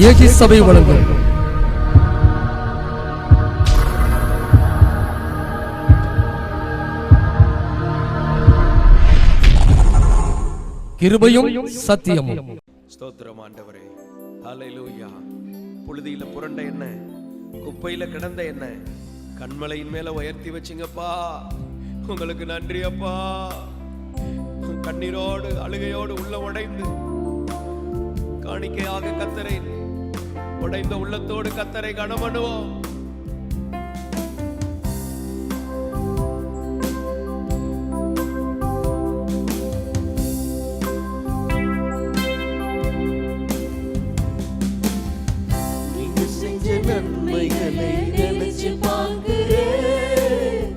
ஏகி சபை வழங்கும் கிருபையும் சத்தியமும். ஸ்தோத்திரம் ஆண்டவரே, ஹல்லேலூயா. புழுதியில புரண்ட என்ன, குப்பையில கிடந்த என்ன கண்மலையின் மேல உயர்த்தி வச்சிங்கப்பா. உங்களுக்கு நன்றி அப்பா. கண்ணீரோடு அழுகையோடு உள்ள உடைந்து காணிக்கையாக கத்தரை, உடைந்த உள்ளத்தோடு கத்தரை கனமனுவோம். நன்மைகளை நினைச்சு பார்க்கிறேன்,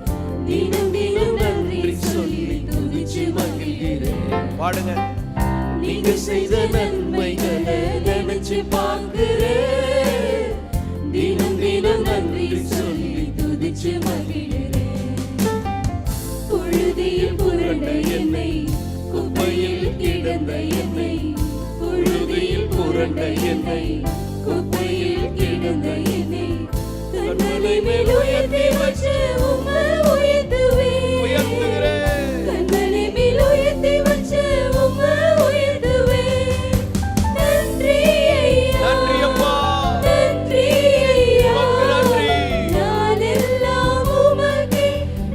தினம் தினம் நன்றி சொல்லி துதிச்சு மகிழ்கிறேன். பாடுங்க. நீங்க செய்த நன்மைகளை நினைச்சு பார்க்கிறேன், தினம் தினம் நன்றி சொல்லி துதிச்சு மகிழ்கிறேன். புழுதியில் புரண்ட என்னை, குப்பையில் கிடந்த என்னை, புழுதியில் புரண்ட என்னை, குப்பையில் கிடந்த என்னை கண்மலை மேல் உயர்த்தி வச்சு உம்மை உயர்த்துவேன். கண்மலை மேல் உயர்த்தி வச்சு உம்மை உயர்த்துவேன். நன்றி ஐயா, நன்றி அப்பா, நன்றி ஐயா, நன்றி. நான் எல்லாம் உமக்கே.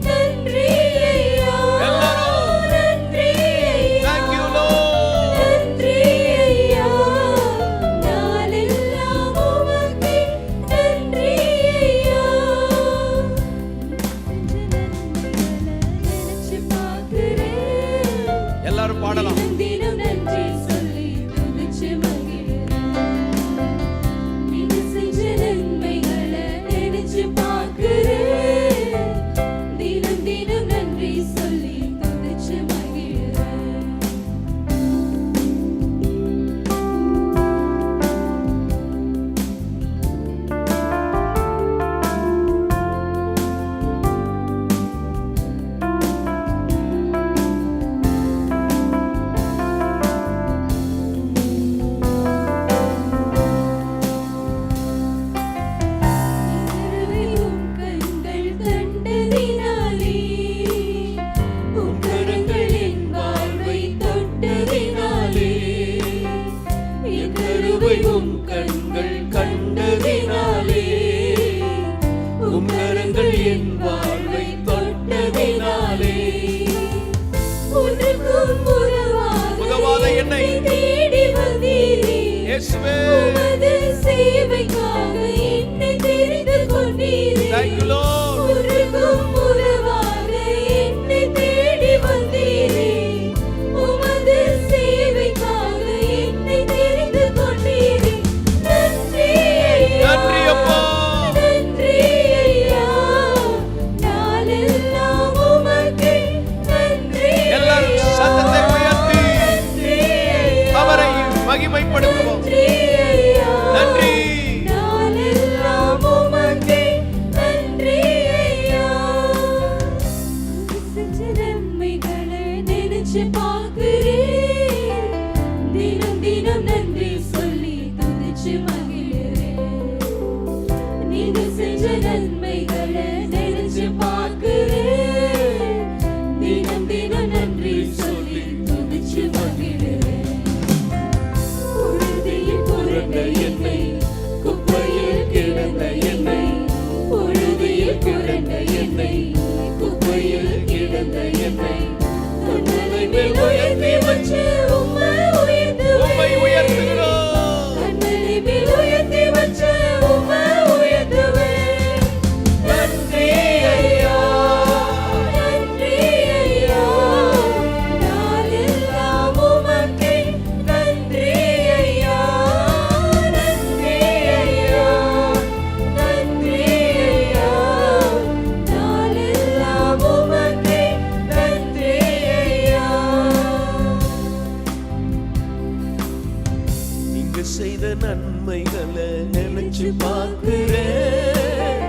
நன்றி ஐயா, எல்லாரும் நன்றி ஐயா, thank you Lord. நன்றி ஐயா, நான் எல்லாம் உமக்கே. நன்றி ஐயா. நினைச்சு பார்க்கிறேன், எல்லாரும் பாடலாம். தினம் நன்றி சொல்லி துதிச்சு மகிழ்கிறேன். நீங்க செஞ்ச நன்மைகளை நினைச்சு பார்க்கிறேன், தினம் தினம் நன்றி சொல்லி துதிச்சு மகிழ்கிறேன். உம் கண்கள் கண்டதினாலே, உம் கரங்கள் என் வாழ்வை தொட்டதினாலே, என் கருவை உம் கண்கள் கண்டதினாலே, உம் கரங்கள் என் வாழ்வை தொட்டதினாலே, ஒன்றுக்கும் உதவாத என்னை தேடி வந்தீரே. இயேசுவே, உமது சேவைக்காக என்னை தெரிந்து கொண்டீரே. thank you Lord. ஒன்றுக்கும் உதவாத என்னை தேடி வந்தீரே. உமது சேவைக்காக என்னை தெரிந்து கொண்டீரே. நன்றி ஐயா, நன்றி அப்பா. நன்றி ஐயா, நான் எல்லாம் உமக்கே. நன்றி எல்லாரும் ஐயா, சத்தத்தை உயர்த்தி நன்றி ஐயா, அவரை மகிமைப்படுத்துவோம். நன்றி ஐயா, நன்றி. நான் எல்லாம் உமக்கே. நன்றி ஐயா. செஞ்ச நன்மைகளை நினைச்சு பார்க்கிறேன், தினம் தினம் நன்றி சொல்லி துதிச்சு மகிழ்கிறேன். நீங்க செஞ்ச நன்மைகளை நினைச்சு பார்க்கிறேன், தினம் தினம் நன்றி சொல்லி துதிச்சு மகிழ்கிறேன். புழுதியில் புரண்ட என்னை, குப்பையில் கிடந்த என்னை, புழுதியில் புரண்ட என்னை, குப்பையில் கிடந்த என்னை கண்மலை மேல் உயர்த்தி வச்சு உம்மை உம்மை உயர்த்துவேன். உயர்த்துகிறோம். கண்மலை மேல் உயர்த்தி வச்சு உம்மை உயர்த்துவேன். நன்றி ஐயா, நன்றி ஐயா, நான் எல்லாம் உமக்கே. நன்றி ஐயா, நன்றி ஐயா, நன்றி ஐயா, நான் எல்லாம் உமக்கே. நன்றி ஐயா. நீங்க செய்த நன்மைகளை நினைச்சு பார்க்கிறேன்,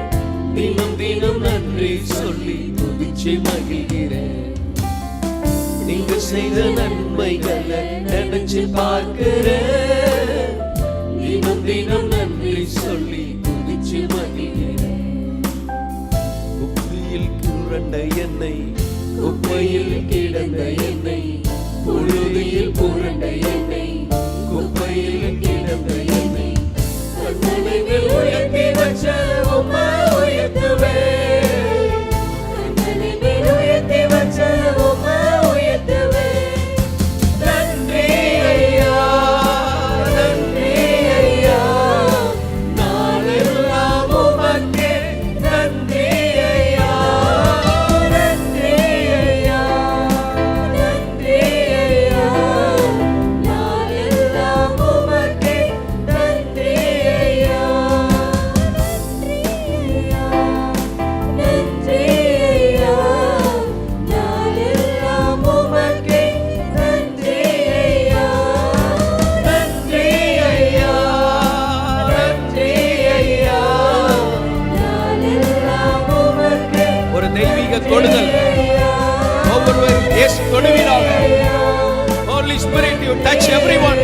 தினம் தினம் நன்றி சொல்லி துதிச்சு மகிழ்கிறேன். நீங்க செய்த நன்மைகளை நினைச்சு பார்க்கிறேன், தினம் தினம் நன்றி சொல்லி துதிச்சு மகிழ்கிறேன். குப்பையில் கிரண்ட என்னை, குப்பையில் கிடந்த என்னை, புழுதியில் புரண்ட என்னை, குப்பையில் கிடந்த என்னை கண்மலையில் உயர்த்தி வச்ச உம்மை உயர்த்துவேன். கண்மலையில் உயர்த்தி வச்ச உம்மை உயர்த்துவேன். நன்றி ஐயா, நன்றி ஐயா, நாளெல்லாம் உமக்கே நன்றி ஐயா, நன்றி ஐயா, நன்றி ஐயா, நாளெல்லாம் உமக்கே நன்றி ஐயா, நன்றி ஐயா, நாளெல்லாம் உமக்கே நன்றி ஐயா, நன்றி ஐயா, நன்றி ஐயா, நாளெல்லாம் உமக்கே ஒரு தெய்வீக தொடுதல் ஒவ்வொருவரும் இயேசு தொடுவீராக. Holy Spirit, you touch everyone.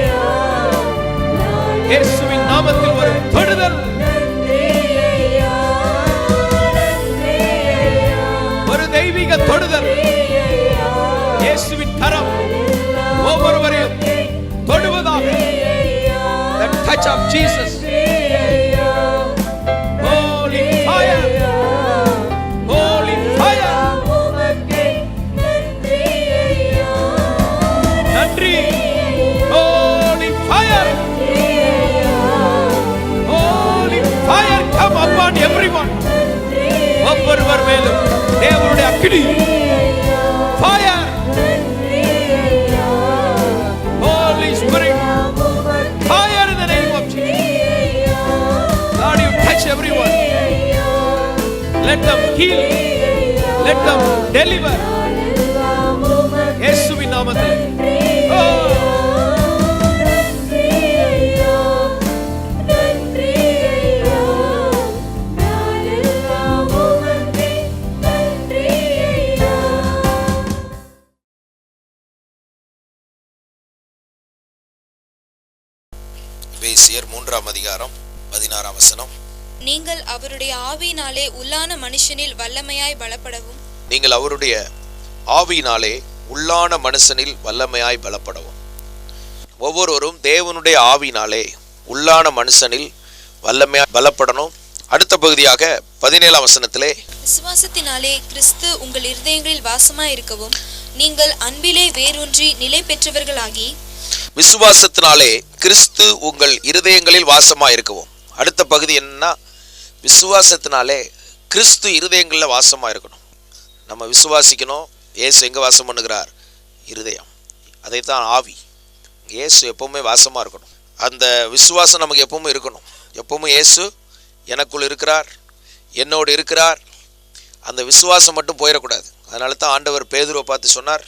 இயேசுவின் நாமத்தில் ஒரு தொடுதல், ஒரு தெய்வீக தொடுதல். இயேசுவின் கரம் ஒவ்வொருவரையும் தொடுவதாக. The touch of Jesus. Holy fire, holy fire. நன்றி. Holy fire, holy fire come upon everyone. ஒவ்வொருவர் மேலும் தேவனுடைய அக்கினி, fire, Holy Spirit, fire in the name of Jesus. Lord, you touch everyone. Let them heal, let them deliver. இயேசுவின் நாமத்தில். எபேசியர் 3:16 நீங்கள் அவருடைய ஆவியினாலே உள்ளான மனுஷனில் வல்லமையாய் பலப்படவும். நீங்கள் அவருடைய ஆவியினாலே உள்ளான மனுஷனில் வல்லமையாய் பலப்படவும். ஒவ்வொருவரும் தேவனுடைய ஆவியினாலே உள்ளான மனுஷனில் வல்லமையாய் பலப்படணும். அடுத்த பகுதியாக 17 விசுவாசத்தினாலே கிறிஸ்து உங்கள் இருதயங்களில் வாசமாய் இருக்கவும் நீங்கள் அன்பிலே வேரூன்றி நிலை பெற்றவர்களாகி. விசுவாசத்தினாலே கிறிஸ்து உங்கள் இருதயங்களில் வாசமாய் இருக்கவும். அடுத்த பகுதி என்னன்னா, விசுவாசத்தினாலே கிறிஸ்து இருதயங்களில் வாசமாக இருக்கணும். நம்ம விசுவாசிக்கணும். இயேசு எங்கே வாசம் பண்ணுகிறார்? இருதயம். அதைத்தான் ஆவி. இயேசு எப்பவுமே வாசமாக இருக்கணும். அந்த விசுவாசம் நமக்கு எப்பவுமே இருக்கணும். எப்பவுமே இயேசு எனக்குள் இருக்கிறார், என்னோடு இருக்கிறார். அந்த விசுவாசம் மட்டும் போயிடக்கூடாது. அதனால தான் ஆண்டவர் பேதுருவை பார்த்து சொன்னார்,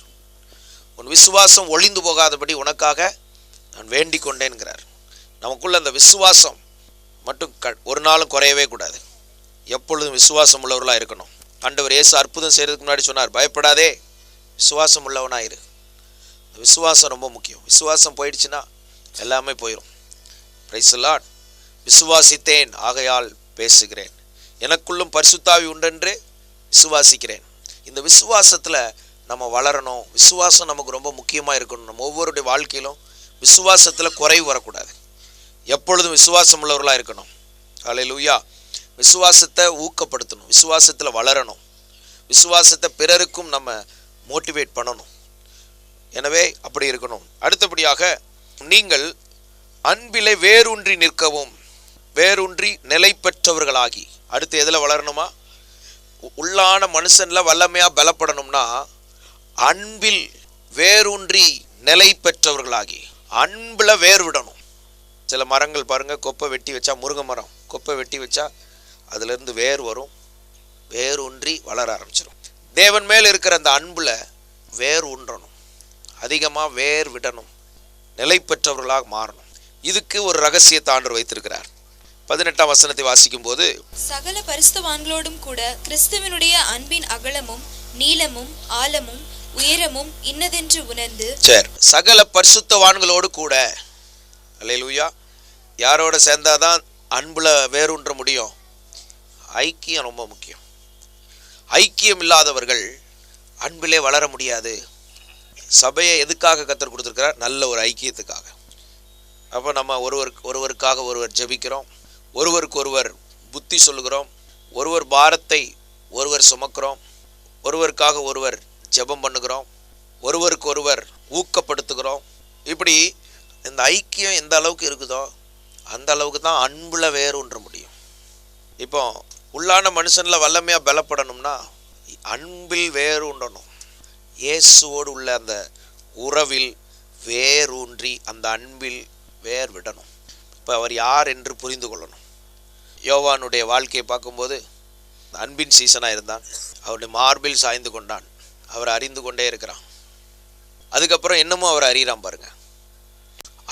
உன் விசுவாசம் ஒளிந்து போகாதபடி உனக்காக நான் வேண்டிக் கொண்டேன்கிறார். நமக்குள்ள அந்த விசுவாசம் மட்டும் ஒரு நாளும் குறையவே கூடாது. எப்பொழுதும் விசுவாசம் உள்ளவர்களாக இருக்கணும். ஆண்டவர் இயேசு அற்புதம் செய்கிறதுக்கு முன்னாடி சொன்னார், பயப்படாதே, விசுவாசம் உள்ளவனாயிரு. விசுவாசம் ரொம்ப முக்கியம். விசுவாசம் போயிடுச்சுன்னா எல்லாமே போயிடும். Praise the Lord. விசுவாசித்தேன் ஆகையால் பேசுகிறேன், எனக்குள்ளும் பரிசுத்தாவி உண்டென்று விசுவாசிக்கிறேன். இந்த விசுவாசத்தில் நம்ம வளரணும். விசுவாசம் நமக்கு ரொம்ப முக்கியமாக இருக்கணும். நம்ம ஒவ்வொருடைய வாழ்க்கையிலும் விசுவாசத்தில் குறைவு வரக்கூடாது. எப்பொழுதும் விசுவாசம் உள்ளவர்களாக இருக்கணும். ஹல்லேலூயா. விசுவாசத்தை ஊக்கப்படுத்தணும், விசுவாசத்தில் வளரணும், விசுவாசத்தை பிறருக்கும் நம்ம மோட்டிவேட் பண்ணணும். எனவே அப்படி இருக்கணும். அடுத்தபடியாக நீங்கள் அன்பிலே வேரூன்றி நிற்கவும், வேரூன்றி நிலை பெற்றவர்களாகி. அடுத்து எதில் வளரணுமா? உள்ளான மனுஷன்ல வல்லமையாக பலப்படணும்னா அன்பில் வேரூன்றி நிலை பெற்றவர்களாகி. அன்பில் வேர் விடணும். சில மரங்கள் பாருங்க, கொப்பை வெட்டி வச்சா, முருங்கை மரம் கொப்பை வெட்டி வச்சா அதுலேருந்து வேர் வரும், வேர் ஊன்றி வளர ஆரம்பிச்சிடும். தேவன் மேல் இருக்கிற அந்த அன்புல வேர் ஊன்றணும், அதிகமாக வேர் விடணும், நிலை பெற்றவர்களாக மாறணும். இதுக்கு ஒரு ரகசியத்தை ஆண்டவர் வைத்திருக்கிறார். 18ஆம் வசனத்தை வாசிக்கும் போது, சகல பரிசுத்தவான்களோடும் கூட கிறிஸ்துவினுடைய அன்பின் அகலமும் நீளமும் ஆழமும் உயரமும் இன்னதென்று உணர்ந்து. சரி, சகல பரிசுத்தவான்களோடு கூட, அல்லேலூயா, யாரோட சேர்ந்தாதான் அன்புல வேரூன்ற முடியும்? ஐக்கியம் ரொம்ப முக்கியம். ஐக்கியம் இல்லாதவர்கள் அன்பிலே வளர முடியாது. சபையை எதுக்காக கர்த்தர் கொடுத்துருக்கிறார்? நல்ல ஒரு ஐக்கியத்துக்காக. அப்போ நம்ம ஒருவருக்காக ஒருவர் ஜெபிக்கிறோம், ஒருவருக்கு ஒருவர் புத்தி சொல்லுகிறோம், ஒருவர் பாரத்தை ஒருவர் சுமக்கிறோம், ஒருவருக்காக ஒருவர் ஜெபம் பண்ணுகிறோம், ஒருவருக்கு ஒருவர் ஊக்கப்படுத்துகிறோம். இப்படி இந்த ஐக்கியம் எந்த அளவுக்கு இருக்குதோ அந்த அளவுக்கு தான் அன்புல வேரூன்ற முடியும். இப்போ உள்ளான மனுஷனில் வல்லமையாக பலப்படணும்னா அன்பில் வேரூன்றணும். இயேசுவோடு உள்ள அந்த உறவில் வேரூன்றி அந்த அன்பில் வேர் விடணும். இப்போ அவர் யார் என்று புரிந்து கொள்ளணும். யோவானுடைய வாழ்க்கையை பார்க்கும்போது அன்பின் சீசனாக இருந்தான். அவருடைய மார்பில் சாய்ந்து கொண்டான். அவரை அறிந்து கொண்டே இருக்கிறான். அதுக்கப்புறம் இன்னமும் அவரை அறிகிறான் பாருங்க.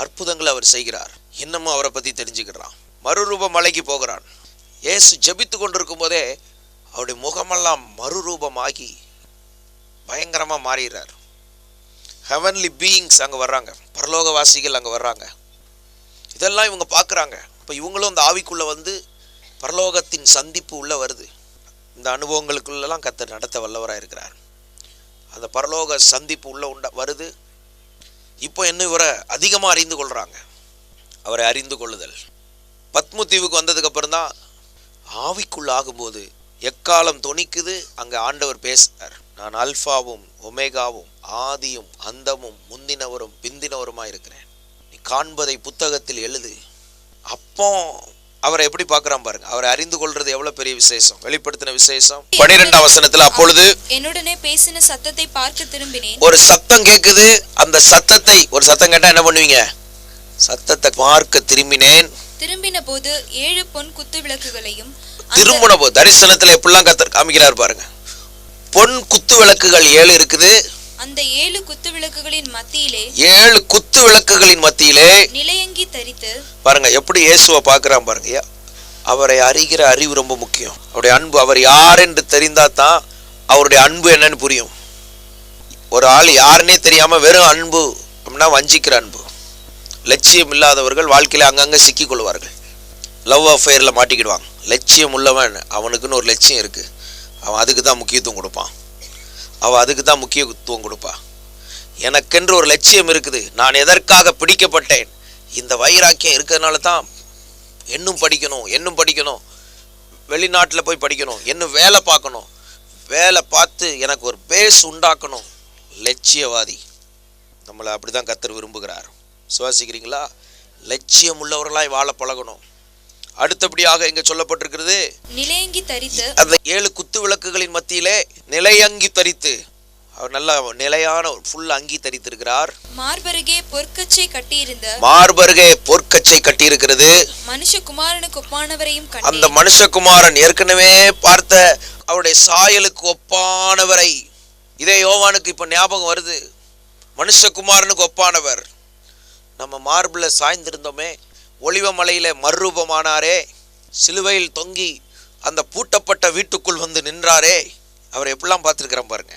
அற்புதங்களை அவர் செய்கிறார். இன்னமும் அவரை பற்றி தெரிஞ்சுக்கிறான். மறுரூப மலைக்கு போகிறான். இயேசு ஜெபித்து கொண்டிருக்கும் போதே அவருடைய முகமெல்லாம் மறுரூபமாகி பயங்கரமாக மாறிடுறார். ஹெவன்லி பீயிங்ஸ் அங்கே வர்றாங்க, பரலோகவாசிகள் அங்கே வர்றாங்க. இதெல்லாம் இவங்க பார்க்குறாங்க. இப்போ இவங்களும் அந்த ஆவிக்குள்ளே வந்து பரலோகத்தின் சந்திப்பு உள்ளே வருது. இந்த அனுபவங்களுக்குள்ளெல்லாம் கர்த்தர் நடத்த வல்லவராக இருக்கிறார். அந்த பரலோக சந்திப்பு உள்ளே வருது. இப்போ இன்னும் இவரை அதிகமாக அறிந்து கொள்கிறாங்க. அவரை அறிந்து கொள்ளுதல். பத்மு தீவுக்கு வந்ததுக்கு அப்புறம் தான் ஆவிக்குள்ள ஆகும்போது எக்காலம் தொனிக்குது. அங்கே ஆண்டவர் பேசுகிறார். நான் அல்ஃபாவும் ஒமேகாவும் ஆதியும் அந்தமும் முந்தினவரும் பிந்தினவருமாக இருக்கிறேன். நீ காண்பதை புத்தகத்தில் எழுது. அப்போ அவரை எப்படி பார்க்குறான் பாருங்க. அவரை அறிந்து கொள்றது எவ்வளவு பெரிய விசேஷம். வெளிப்படுத்தின விசேஷம் 12ஆம் வசனத்துல, அப்பொழுது என்னுடனே பேசின சத்தத்தை பார்க்க திரும்பினேன். ஒரு சத்தம் கேட்குது. அந்த சத்தத்தை, ஒரு சத்தம் கேட்டா என்ன பண்ணுவீங்க? சத்தத்தை பார்க்க திரும்பினேன். திரும்பின போது 7 பொன் குத்து விளக்குகளையும், திரும்பின போது தரிசனத்துல எப்படிலாம் கர்த்தர் காமிக்கிறார் பாருங்க. பொன் குத்து விளக்குகள் 7 இருக்குது. அந்த 7 குத்து விளக்குகளின் மத்தியிலே 7 குத்து விளக்குகளின் மத்தியிலே நிலையங்கி தரித்து பாருங்க எப்படி இயேசுவை பார்க்கிறான் பாருங்க. அவரை அறிகிற அறிவு ரொம்ப முக்கியம். அவருடைய அன்பு, அவர் யார் என்று தெரிந்தா தான் அவருடைய அன்பு என்னன்னு புரியும். ஒரு ஆள் யாருன்னே தெரியாம வெறும் அன்பு அப்படின்னா வஞ்சிக்கிற அன்பு. லட்சியம் இல்லாதவர்கள் வாழ்க்கையில அங்கங்க சிக்கிக் கொள்வார்கள். லவ் அஃபேர்ல மாட்டிக்கிடுவாங்க. லட்சியம் உள்ளவன் அவனுக்குன்னு ஒரு லட்சியம் இருக்கு. அவன் அதுக்கு தான் முக்கியத்துவம் கொடுப்பான். அவள் அதுக்கு தான் முக்கியத்துவம் கொடுப்பா. எனக்கென்று ஒரு லட்சியம் இருக்குது. நான் எதற்காக பிடிக்கப்பட்டேன்? இந்த வைராக்கியம் இருக்கிறதுனால தான் இன்னும் படிக்கணும், வெளிநாட்டில் போய் படிக்கணும், இன்னும் வேலை பார்க்கணும், வேலை பார்த்து எனக்கு ஒரு பேஸ் உண்டாக்கணும். லட்சியவாதி. நம்மளை அப்படி தான் கர்த்தர் விரும்புகிறார். சுவாசிக்கிறீங்களா? லட்சியம் உள்ளவர்களாய் வாழ பழகணும். அடுத்தபடியாக இங்க சொல்லப்பட்டிருக்கிறது, நிலையங்கி தரித்து, அந்த 7 குத்து விளக்குகளின் மத்தியிலே நிலையங்கி தரித்து, அவர் நல்ல நிலையான ஃபுல் அங்கி தரித்திருக்கிறார். மார்பருகே பொற்கச்சை கட்டியிருக்கிறது. மனுஷகுமாரனுக்கு ஒப்பானவரையும் கண்டேன். அந்த மனுஷகுமாரன் ஏற்கனவே பார்த்த அவருடைய சாயலுக்கு ஒப்பானவரை, இதே யோவானுக்கு இப்ப ஞாபகம் வருது. மனுஷகுமாரனுக்கு ஒப்பானவர். நம்ம மார்பில் சாய்ந்திருந்தோமே, ஒலிவ மலையில மறுரூபமானாரே, சிலுவையில் தொங்கி அந்த பூட்டப்பட்ட வீட்டுக்குள் வந்து நின்றாரே, அவர் எப்படிலாம் பார்த்துருக்கிறோம் பாருங்க.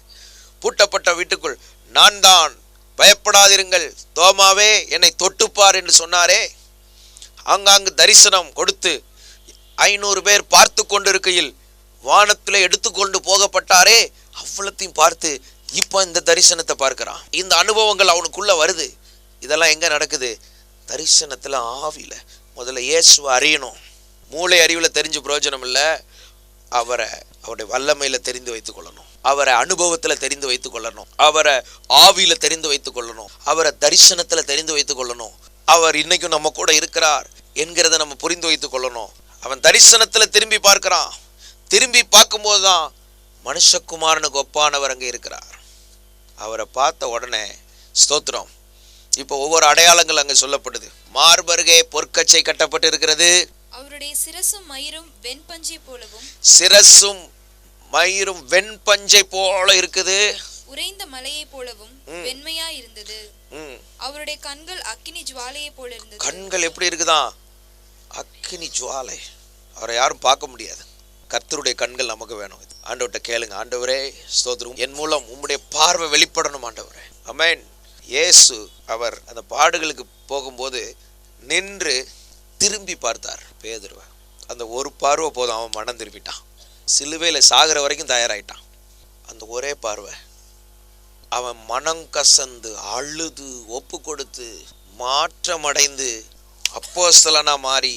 பூட்டப்பட்ட வீட்டுக்குள், நான் தான், பயப்படாதிருங்கள், தோமாவே என்னை தொட்டுப்பார் என்று சொன்னாரே. ஆங்காங்கு தரிசனம் கொடுத்து 500 பேர் பார்த்து கொண்டிருக்கையில் வானத்தில் எடுத்துக்கொண்டு போகப்பட்டாரே, அவ்வளத்தையும் பார்த்து இப்போ இந்த தரிசனத்தை பார்க்கிறான். இந்த அனுபவங்கள் அவனுக்குள்ள வருது. இதெல்லாம் எங்க நடக்குது? தரிசனத்துல, ஆவியில. முதல்ல இயேசுவை அறியணும். மூளை அறிவில் தெரிஞ்சு பிரயோஜனம் இல்லை. அவருடைய வல்லமையில தெரிந்து வைத்துக் கொள்ளணும். அவரை அனுபவத்துல தெரிந்து வைத்துக் கொள்ளணும். அவரை ஆவியில தெரிந்து வைத்துக் கொள்ளணும். அவரை தரிசனத்துல தெரிந்து வைத்துக் கொள்ளணும். அவர் இன்னைக்கும் நம்ம கூட இருக்கிறார் என்கிறத நம்ம புரிந்து வைத்துக் கொள்ளணும். அவன் தரிசனத்துல திரும்பி பார்க்கிறான். திரும்பி பார்க்கும்போதுதான் மனுஷகுமாரனுக்கு ஒப்பானவர் அங்கே இருக்கிறார். அவரை பார்த்த உடனே ஸ்தோத்திரம். இப்போ ஒவ்வொரு அடையாளங்கள் அங்க சொல்லப்படுது. மார்பருகே பொற்கச்சை கட்டப்பட்டு இருக்கிறது. அவருடைய சிரசும் மயிரும் வெண்பஞ்சை போலவும், சிரசும் மயிரும் வெண்பஞ்சை போல இருக்குது. உறைந்த மலையை போலவும் வெண்மையா இருந்தது. அவருடைய கண்கள் அக்கினி ஜுவாலையை போல இருந்தது. கண்கள் எப்படி இருக்குதான்? அக்கினி ஜுவாலை. அவரை யாரும் பார்க்க முடியாது. கர்த்தருடைய கண்கள் நமக்கு வேணும். ஆண்டவர்கிட்ட கேளுங்க, ஆண்டவரே ஸ்தோத்திரம், என் மூலம் உம்முடைய பார்வை வெளிப்படணும் ஆண்டவரே. ஆமென். இயேசு அவர் அந்த பாடுகளுக்கு போகும்போது நின்று திரும்பி பார்த்தார் பேதுருவை. அந்த ஒரு பார்வை போதும், அவன் மனம் திரும்பிட்டான். சிலுவையில் சாகிற வரைக்கும் தயாராயிட்டான். அந்த ஒரே பார்வை அவன் மனம் கசந்து அழுது ஒப்பு கொடுத்து மாற்றமடைந்து அப்போஸ்தலனா மாறி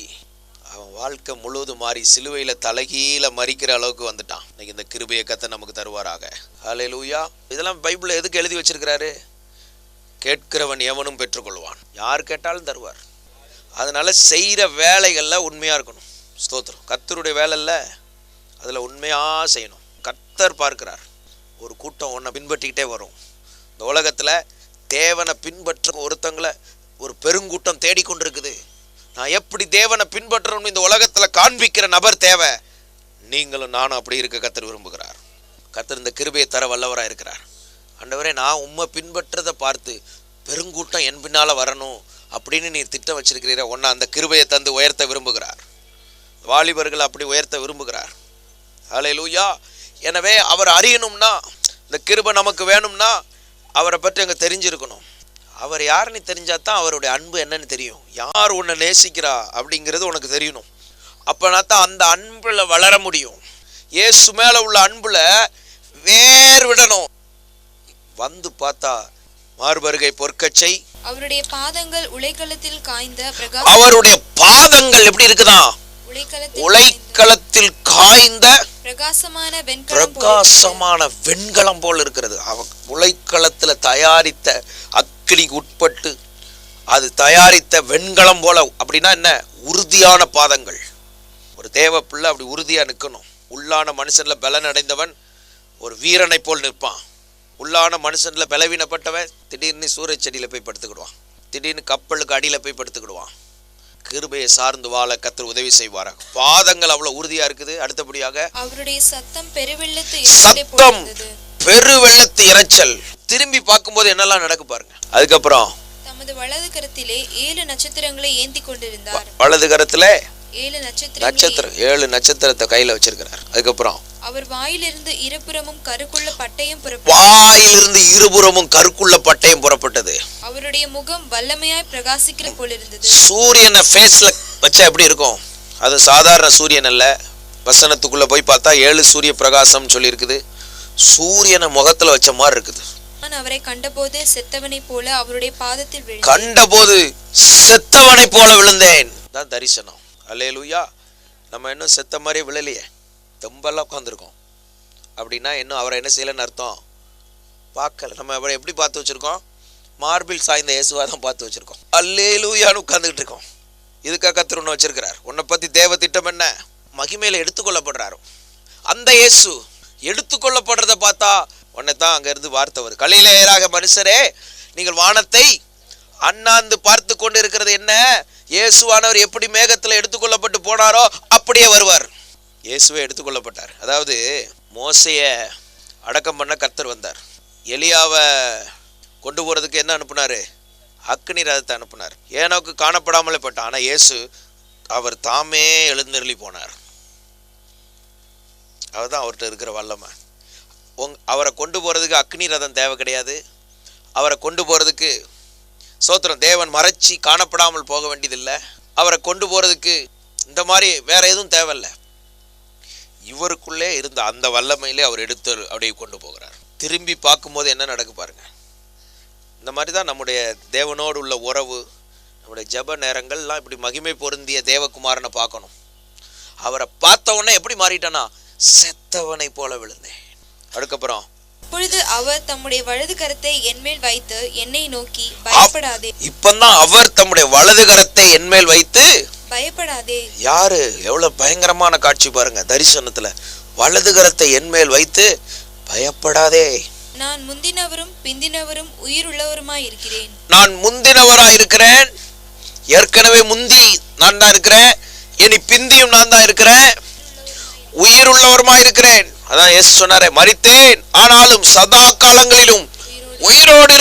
அவன் வாழ்க்கை முழுவதும் மாறி சிலுவையில் தலைகீழ மறிக்கிற அளவுக்கு வந்துட்டான். இன்னைக்கு இந்த கிருபையை கர்த்தர் நமக்கு தருவாராக. ஹல்லேலூயா. இதெல்லாம் பைபிளில் எதுக்கு எழுதி வச்சிருக்கிறாரு? கேட்கிறவன் எவனும் பெற்றுக்கொள்வான். யார் கேட்டாலும் தருவார். அதனால செய்கிற வேலைகளில் உண்மையாக இருக்கணும். ஸ்தோத்திரம். கர்த்தருடைய வேலை இல்லை, அதில் உண்மையாக செய்யணும். கர்த்தர் பார்க்கிறார். ஒரு கூட்டம் ஒன்றை பின்பற்றிக்கிட்டே வரும். இந்த உலகத்தில் தேவனை பின்பற்ற ஒருத்தங்களை ஒரு பெருங்கூட்டம் தேடிக்கொண்டிருக்குது. நான் எப்படி தேவனை பின்பற்றணும்னு இந்த உலகத்தில் காண்பிக்கிற நபர் தேவை. நீங்களும் நானும் அப்படி இருக்க கர்த்தர் விரும்புகிறார். கர்த்தர் இந்த கிருபையை தர வல்லவராக இருக்கிறார். ஆண்டவரே, நான் உம்மை பின்பற்றதை பார்த்து பெருங்கூட்டம் என் பின்னால் வரணும் அப்படின்னு நீர் திட்டம் வச்சிருக்கிறீர. ஒன்னா அந்த கிருபையை தந்து உயர்த்த விரும்புகிறார். வாலிபர்கள் அப்படி உயர்த்த விரும்புகிறார். ஹல்லேலூயா. எனவே அவர் அறியணும்னா, இந்த கிருபை நமக்கு வேணும்னா அவரை பற்றி அங்கே தெரிஞ்சிருக்கணும். அவர் யாருன்னு தெரிஞ்சாதான் அவருடைய அன்பு என்னன்னு தெரியும். யார் உன்னை நேசிக்கிறா அப்படிங்கிறது உனக்கு தெரியணும். அப்போனா தான் அந்த அன்பில் வளர முடியும். இயேசு மேலே உள்ள அன்புல வேர் விடணும். வந்து பார்த்தா மார்பருகை பொற்கச்சை, அவருடைய பாதங்கள் உலைக்களத்தில் காய்ந்த அவருடைய பாதங்கள் எப்படி இருக்குதான்? உலைக்களத்தில் காய்ந்த பிரகாசமான வெண்கலம் போல் இருக்கிறது. உலைக்களத்தில் தயாரித்த அக்கினிக்கு உட்பட்டு அது தயாரித்த வெண்கலம் போல. அப்படின்னா என்ன? உறுதியான பாதங்கள். ஒரு தேவ பிள்ளை அப்படி உறுதியா நிற்கணும். உள்ளான மனுஷன்ல பலன் அடைந்தவன் ஒரு வீரனை போல் நிற்பான். உள்ளான மனுஷன்ல பலவீனப்பட்டவன் திடீர்னு சூரிய செடியில போய் படுத்துக்கிடுவான். திடீர்னு கப்பலுக்கு அடியில போய் படுத்துக்கிடுவான். கிருபையை சார்ந்து வாழ கர்த்தர் உதவி செய்வாராக. பாதங்கள் அவ்வளவு உறுதியா இருக்குது. அடுத்தபடியாக அவருடைய சத்தம் பெருவெள்ளத்து இரைச்சல். திரும்பி பார்க்கும்போது என்னெல்லாம் நடக்கு பாருங்க. அதுக்கப்புறம் தமது வலது கரத்திலே 7 நட்சத்திரங்களை ஏந்தி கொண்டிருந்தார். வலது கரத்திலே 7 நட்சத்திரத்தை கையில வச்சிருக்கிறார். அதுக்கப்புறம் அவர் வாயிலிருந்து இருபுறமும் கருக்குள்ள பட்டயம் புறப்பட்டது. அவருடைய முகம் வல்லமையாய் பிரகாசிக்கிற போல இருந்தது. சூரியனை ஃபேஸ்ல வச்சா எப்படி இருக்கும்? அது சாதாரண சூரியன் அல்ல. வசனத்துக்குள்ள போய் பார்த்தா 7 சூரிய பிரகாசம் சொல்லி இருக்குது. சூரியனை முகத்துல வச்ச மாதிரி இருக்குது. நான் அவரை கண்டபோது செத்தவனை போல அவருடைய பாதத்தில் விழுந்தேன். தான் தரிசனம். அல்லேலூயா. நம்ம இன்னும் செத்த மாதிரி விழலையே, தெம்பெல்லாம் உட்காந்துருக்கோம். அப்படின்னா இன்னும் அவரை என்ன செய்யலன்னு அர்த்தம்? பார்க்கல. நம்ம அவரை எப்படி பார்த்து வச்சிருக்கோம்? மார்பில் சாய்ந்த இயேசுவா தான் பார்த்து வச்சிருக்கோம். அல்லேலூயான்னு உட்கார்ந்துகிட்டு இருக்கோம். இதுக்காக கர்த்தர் ஒன்று வச்சிருக்கிறார். உன்னை பத்தி தேவ திட்டம் என்ன? மகிமையில எடுத்துக்கொள்ளப்படுறாரு. அந்த இயேசு எடுத்துக்கொள்ளப்படுறத பார்த்தா உன்னை தான் அங்க இருந்து வார்த்தை வருது. கலிலேயராக மனுஷரே, நீங்கள் வானத்தை அண்ணாந்து பார்த்து கொண்டு இருக்கிறது என்ன? இயேசுவானவர் எப்படி மேகத்துல எடுத்துக்கொள்ளப்பட்டு போனாரோ அப்படியே வருவார். இயேசுவே எடுத்துக்கொள்ளப்பட்டார். அதாவது மோசைய அடக்கம் பண்ண கர்த்தர் வந்தார். எலியாவை கொண்டு போறதுக்கு என்ன அனுப்புனாரு? அக்கினி ரதத்தை அனுப்புனார். ஏனோக்கு காணப்படாமலே போட்டான். ஆனா இயேசு அவர் தாமே எழுந்தருளி போனார். அவர்தான் அவர்கிட்ட இருக்கிற வல்லமை. அவரை கொண்டு போறதுக்கு அக்னி ரதம் தேவை கிடையாது. அவரை கொண்டு போறதுக்கு சோத்திரம் தேவன் மறைச்சி காணப்படாமல் போக வேண்டியதில்லை. அவரை கொண்டு போறதுக்கு இந்த மாதிரி வேற எதுவும் தேவையில்லை. இவருக்குள்ளே இருந்த அந்த வல்லமையிலே அவர் எடுத்து அப்படியே கொண்டு போகிறார். திரும்பி பார்க்கும்போது என்ன நடக்கு பாருங்க. இந்த மாதிரி தான் நம்முடைய தேவனோடு உள்ள உறவு, நம்முடைய ஜெப நேரங்கள்லாம் இப்படி மகிமை பொருந்திய தேவகுமாரனை பார்க்கணும். அவரை பார்த்த உடனே எப்படி மாறிட்டானா? செத்தவனை போல விழுந்தேன். அதுக்கப்புறம் அப்பொழுது அவர் தம்முடைய வலது கரத்தை என்மேல் வைத்து என்னை நோக்கி, பயப்படாதே. இப்பதான் அவர் தம்முடைய வலது கரத்தை என்மேல் வைத்து பயப்படாதே. யாரு? எவ்வளவு பயங்கரமான காட்சி பாருங்க. தரிசனத்துல வலது கரத்தை என்மேல் வைத்து பயப்படாதே. நான் முந்தினவரும் பிந்தினவரும் உயிர் உள்ளவருமாய் இருக்கிறேன். நான் முந்தினவராய் இருக்கிறேன். ஏற்கனவே முந்தி நான் தான் இருக்கிறேன். இனி பிந்தியும் நான் தான் இருக்கிறேன். உயிர் உள்ளவருமாய் இருக்கிறேன். அதான் இயேசு சொன்னாரே, மரித்தேன் ஆனாலும் சதா காலங்களிலும் உயிரோடு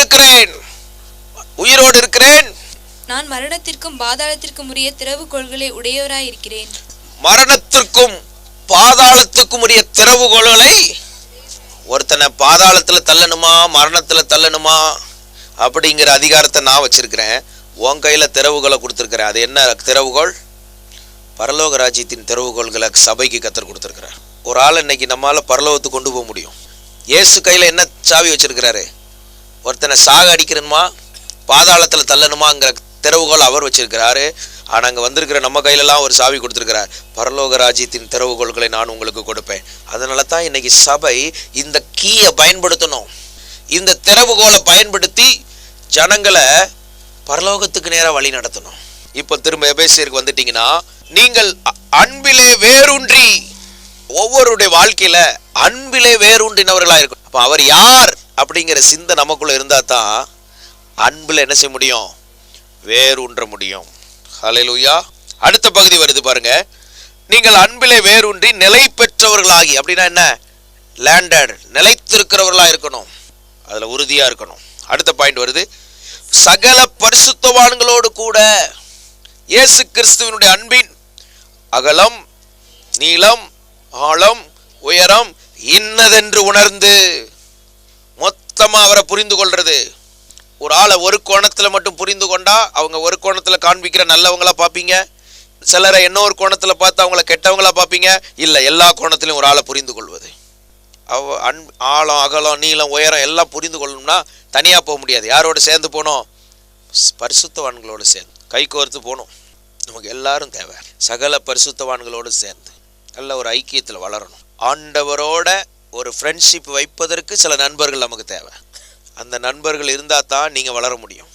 இருக்கிறேன். நான் மரணத்திற்கும் பாதாளத்திற்கும் உரிய திறவுகோல்களை உடையவராய் இருக்கிறேன். மரணத்திற்கும் பாதாளத்துக்கும் உரிய திறவுகோல்களை, ஒருத்தனை பாதாளத்துல தள்ளணுமா மரணத்துல தள்ளணுமா அப்படிங்கிற அதிகாரத்தை நான் வச்சிருக்கிறேன். உன் கையில திறவுகோலை கொடுத்துருக்கிறேன். அது என்ன திறவுகோல்? பரலோக ராஜ்யத்தின் திறவுகோல்களை சபைக்கு கத்தர் கொடுத்துருக்கிறார். ஒரு ஆள் இன்னைக்கு நம்மளால பரலோகத்துக்கு கொண்டு போக முடியும். இயேசு கையில் என்ன சாவி வச்சிருக்கிறாரு? ஒருத்தனை சாக அடிக்கணுமா, பாதாளத்தில் தள்ளணுமாங்கிற திறவுகோல் அவர் வச்சிருக்கிறாரு. ஆனால் அங்கே வந்திருக்கிற நம்ம கையிலலாம் ஒரு சாவி கொடுத்துருக்கிறார். பரலோக ராஜ்யத்தின் திறவுகோல்களை நான் உங்களுக்கு கொடுப்பேன். அதனால தான் இன்னைக்கு சபை இந்த கீயை பயன்படுத்தணும். இந்த திறவுகோலை பயன்படுத்தி ஜனங்களை பரலோகத்துக்கு நேராக வழி நடத்தணும். இப்போ திரும்ப எபேசியருக்கு வந்துட்டீங்கன்னா, நீங்கள் அன்பிலே வேரூன்றி, ஒவ்வொருடைய வாழ்க்கையில அன்பிலே வேரூன்றினவர்களா இருக்கும். அப்ப அவர் யார் அப்படிங்கிற சிந்தை நமக்குள்ள இருந்தா தான் அன்புல என்ன செய்ய முடியும்? வேரூன்ற முடியும். ஹல்லேலூயா. அடுத்த பகுதி வருது பாருங்க. நீங்கள் அன்பிலே வேரூன்றி நிலை பெற்றவர்களாகி, அப்படின்னா என்ன? லேண்டட், நிலைத்திருக்கிறவர்களா இருக்கணும், அதுல உறுதியா இருக்கணும். அடுத்த பாயிண்ட் வருது, சகல பரிசுத்தவான்களோடு கூட இயேசு கிறிஸ்துவினுடைய அன்பின் அகலம், நீளம், ஆழம், உயரம் இன்னதென்று உணர்ந்து மொத்தமா அவரை புரிந்து கொள்றது. ஒரு ஆளை ஒரு கோணத்துல மட்டும் புரிந்து கொண்டா அவங்க ஒரு கோணத்துல காண்பிக்கிற நல்லவங்களா பார்ப்பீங்க. சிலரை இன்னொரு கோணத்துல பார்த்து அவங்கள கெட்டவங்களா பார்ப்பீங்க. இல்ல, எல்லா கோணத்திலும் ஒரு ஆளை புரிந்து கொள்வது. ஆழம், அகலம், நீளம், உயரம் எல்லாம் புரிந்து கொள்ளணும்னா தனியா போக முடியாது. யாரோட சேர்ந்து போனோம்? பரிசுத்தவான்களோடு சேர்ந்து கை கோர்த்து போகணும். நமக்கு எல்லாரும் தேவை. சகல பரிசுத்தவான்களோடு சேர்ந்து நல்ல ஒரு ஐக்கியத்தில் வளரணும். ஆண்டவரோட ஒரு ஃப்ரெண்ட்ஷிப் வைப்பதற்கு சில நண்பர்கள் நமக்கு தேவை. அந்த நண்பர்கள் இருந்தால் தான் நீங்கள் வளர முடியும்.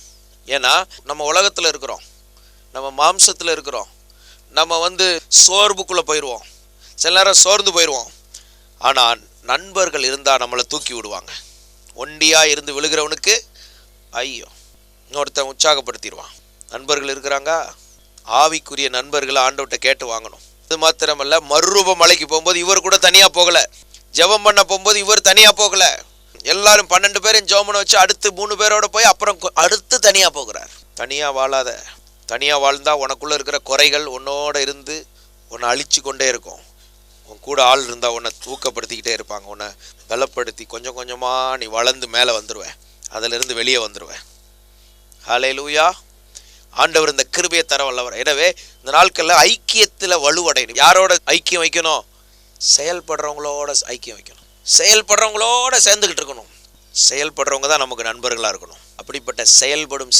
ஏன்னா நம்ம உலகத்தில் இருக்கிறோம், நம்ம மாம்சத்தில் இருக்கிறோம், நம்ம சோர்வுக்குள்ளே போயிடுவோம், சில நேரம் சோர்ந்து போயிடுவோம். ஆனால் நண்பர்கள் இருந்தால் நம்மளை தூக்கி விடுவாங்க. ஒண்டியாக இருந்து விழுகிறவனுக்கு ஐயோ இன்னொருத்தன் உற்சாகப்படுத்திடுவான். நண்பர்கள் இருக்கிறாங்க, ஆவிக்குரிய நண்பர்களை ஆண்டவர்கிட்ட கேட்டு வாங்கணும். இது மாத்திரமல்ல, மறுரூப மலைக்கு போகும்போது இவர் கூட தனியாக போகலை, ஜெபம் பண்ண போகும்போது இவர் தனியாக போகலை. எல்லாரும் 12 பேரும் ஜெபம் பண்ண வச்சு அடுத்து 3 பேரோட போய் அப்புறம் அடுத்து தனியாக போகிறார். தனியாக வாழாத. தனியாக வாழ்ந்தா உனக்குள்ளே இருக்கிற குறைகள் உன்னோட இருந்து உன்னை அழிச்சு கொண்டே இருக்கும். உன் கூட ஆள் இருந்தால் உன்னை ஊக்கப்படுத்திக்கிட்டே இருப்பாங்க, உன்னை பலப்படுத்தி கொஞ்சம் கொஞ்சமாக நீ வளர்ந்து மேலே வந்துடுவேன், அதிலிருந்து வெளியே வந்துடுவேன். ஹல்லேலூயா. ஆண்டவர் இந்த கிருபையை தர வல்லவர். எனவே இந்த நாட்களில் ஐக்கியத்தில் வலுவடையணும். யாரோட ஐக்கியம் வைக்கணும்? செயல்படுறவங்களோட ஐக்கியம் வைக்கணும். செயல்படுறவங்களோட சேர்ந்துக்கிட்டு இருக்கணும். செயல்படுறவங்க தான் நமக்கு நண்பர்களாக இருக்கணும். அப்படிப்பட்ட செயல்படும்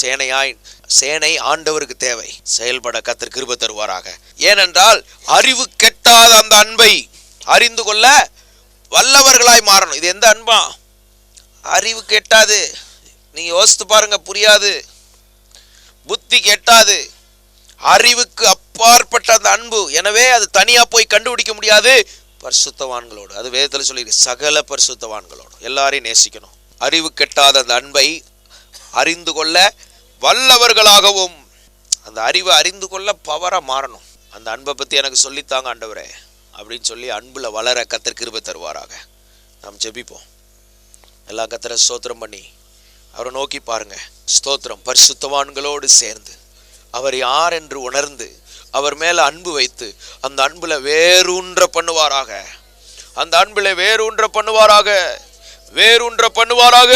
சேனை ஆண்டவருக்கு தேவை. செயல்பட கர்த்தர் கிருபை தருவாராக. ஏனென்றால் அறிவு கெட்டாத அந்த அன்பை அறிந்து கொள்ள வல்லவர்களாய் மாறணும். இது எந்த அன்பா? அறிவு கெட்டாது. நீங்க யோசித்து பாருங்க, புரியாது, புத்தி கெட்டாது, அறிவுக்கு அப்பாற்பட்ட அந்த அன்பு. எனவே அது தனியா போய் கண்டுபிடிக்க முடியாது. பரிசுத்தவான்களோடு, அது வேதத்தில் சொல்லி சகல பரிசுத்தவான்களோடு எல்லாரையும் நேசிக்கணும். அறிவு கெட்டாத அந்த அன்பை அறிந்து கொள்ள வல்லவர்களாகவும், அந்த அறிவை அறிந்து கொள்ள பவரா மாறணும். அந்த அன்பை பத்தி எனக்கு சொல்லித்தாங்க ஆண்டவரே அப்படின்னு சொல்லி அன்புல வளர கர்த்தர் கிருபை தருவாராக. நாம் ஜெபிப்போம். எல்லாம் கர்த்தரை ஸ்தோத்திரம் பண்ணி அவரை நோக்கி பாருங்க. ஸ்தோத்திரம். பரிசுத்தவான்களோடு சேர்ந்து அவர் யார் என்று உணர்ந்து அவர் மேல அன்பு வைத்து அந்த அன்புல வேரூன்ற பண்ணுவாராக. அந்த அன்புல வேரூன்ற பண்ணுவாராக. வேரூன்ற பண்ணுவாராக.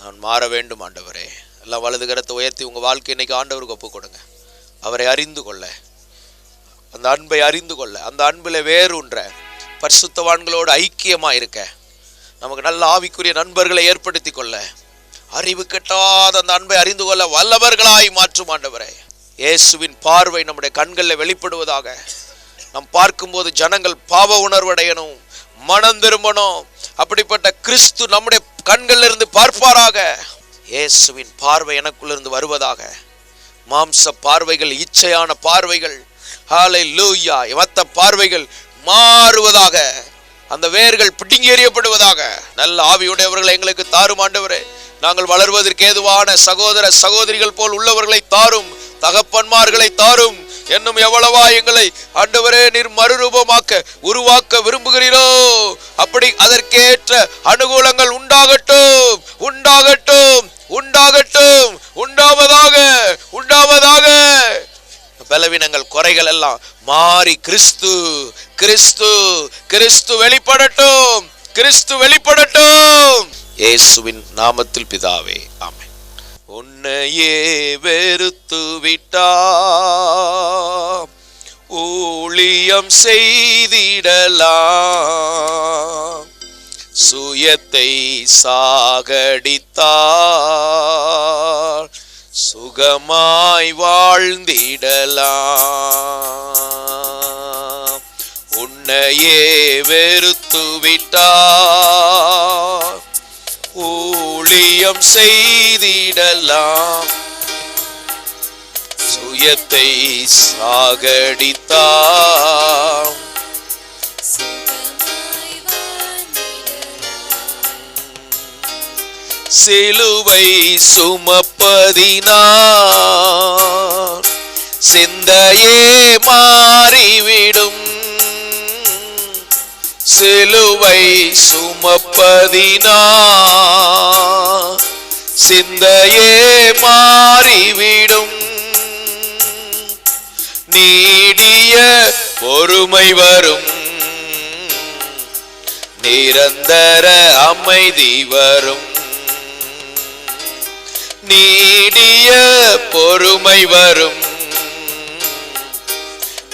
நான் மாற வேண்டும் ஆண்டவரே. எல்லாம் வலது கரத்தை உயர்த்தி உங்க வாழ்க்கை இன்னைக்கு ஆண்டவருக்கு ஒப்பு கொடுங்க. அவரை அறிந்து கொள்ள, அந்த அன்பை அறிந்து கொள்ள, அந்த அன்புல வேரூன்ற பரிசுத்தவான்களோடு ஐக்கியமா இருக்க, நமக்கு நல்ல ஆவிக்குரிய நண்பர்களை ஏற்படுத்தி கொள்ள, அறிவு கெட்டாத அந்த அன்பை அறிந்து கொள்ள வல்லவர்களாய் மாற்றும் ஆண்டவரே. இயேசுவின் பார்வை நம்முடைய கண்களில் வெளிப்படுவதாக. நாம் பார்க்கும்போது ஜனங்கள் பாவ உணர்வடையணும், மனம் திரும்பணும். அப்படிப்பட்ட கிறிஸ்து நம்முடைய கண்களில் இருந்து பார்ப்பாராக. இயேசுவின் பார்வை எனக்குள்ளிருந்து வருவதாக. மாம்ச பார்வைகள், இச்சையான பார்வைகள், ஹல்லேலூயா, மத்த பார்வைகள் மாறுவதாக. அந்த வேர்கள் பிடுங்கி எறியப்படுவதாக. நல்ல ஆவியுடையவர்களை எங்களுக்கு தாரும் ஆண்டவரே. நாங்கள் வளர்வதற்கு ஏதுவான சகோதர சகோதரிகள் போல் உள்ளவர்களை தாரும், தகப்பன்மார்களை தாரும். என்னும் எவ்வளவா எங்களை ஆண்டவரே நீர் மறுரூபமாக்க உருவாக்க விரும்புகிறீரோ அப்படி அதற்கேற்ற அனுகூலங்கள் உண்டாகட்டும், உண்டாகட்டும், உண்டாகட்டும், உண்டாவதாக, உண்டாவதாக. பலவீனங்கள், குறைகள் எல்லாம் மாறி கிறிஸ்து கிறிஸ்து கிறிஸ்து வெளிப்படட்டும், கிறிஸ்து வெளிப்படட்டும். இயேசுவின் நாமத்தில் பிதாவே, ஆமென். உன்னையே வெறுத்து விட்டா ஊழியம் செய்திடலாம், சுயத்தை சாகடித்தார் சுகமாய் வாழ்ந்திடலாம். உன்னையே வெறுத்துவிட்டார், ஊழியம் செய்திடலாம், சுயத்தை சாகடித்தார் சிலுவை சுமப்பதினார் சிந்தையே மாறிவிடும், சிலுவை சுமப்பதினார் சிந்தையே மாறிவிடும். நீடிய பொறுமை வரும், நிரந்தர அமைதி வரும். நீடிய பொறுமை வரும்,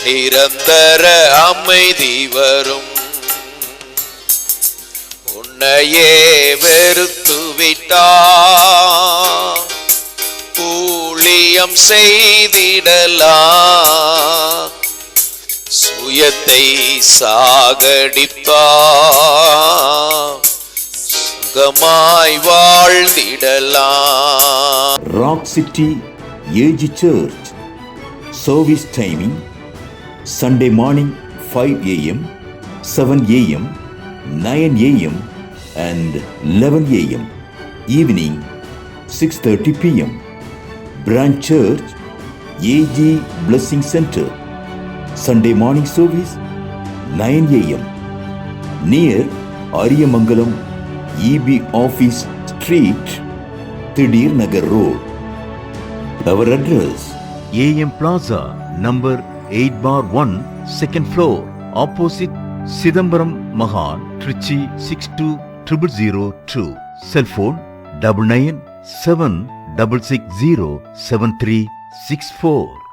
நிரந்தர அமைதி வரும். உன்னையே வெறுத்துவிட்டார், ஊழியம் செய்திடலாம், சுயத்தை சாகடித்தார் சுகமாய் வாழ்ந்திடலாம். Rock City AG Church service timing Sunday morning 5 a.m., 7 a.m., 9 a.m. and 11 a.m. Evening 6:30 p.m. Branch Church AG Blessing Center Sunday morning service 9 a.m. near Ariyamangalam EB Office Street, Thidir Nagar Road. Our address AM Plaza, number 8/1, second floor, opposite Sidambaram Mahal, Trichy 620002. Cell phone 9976607364.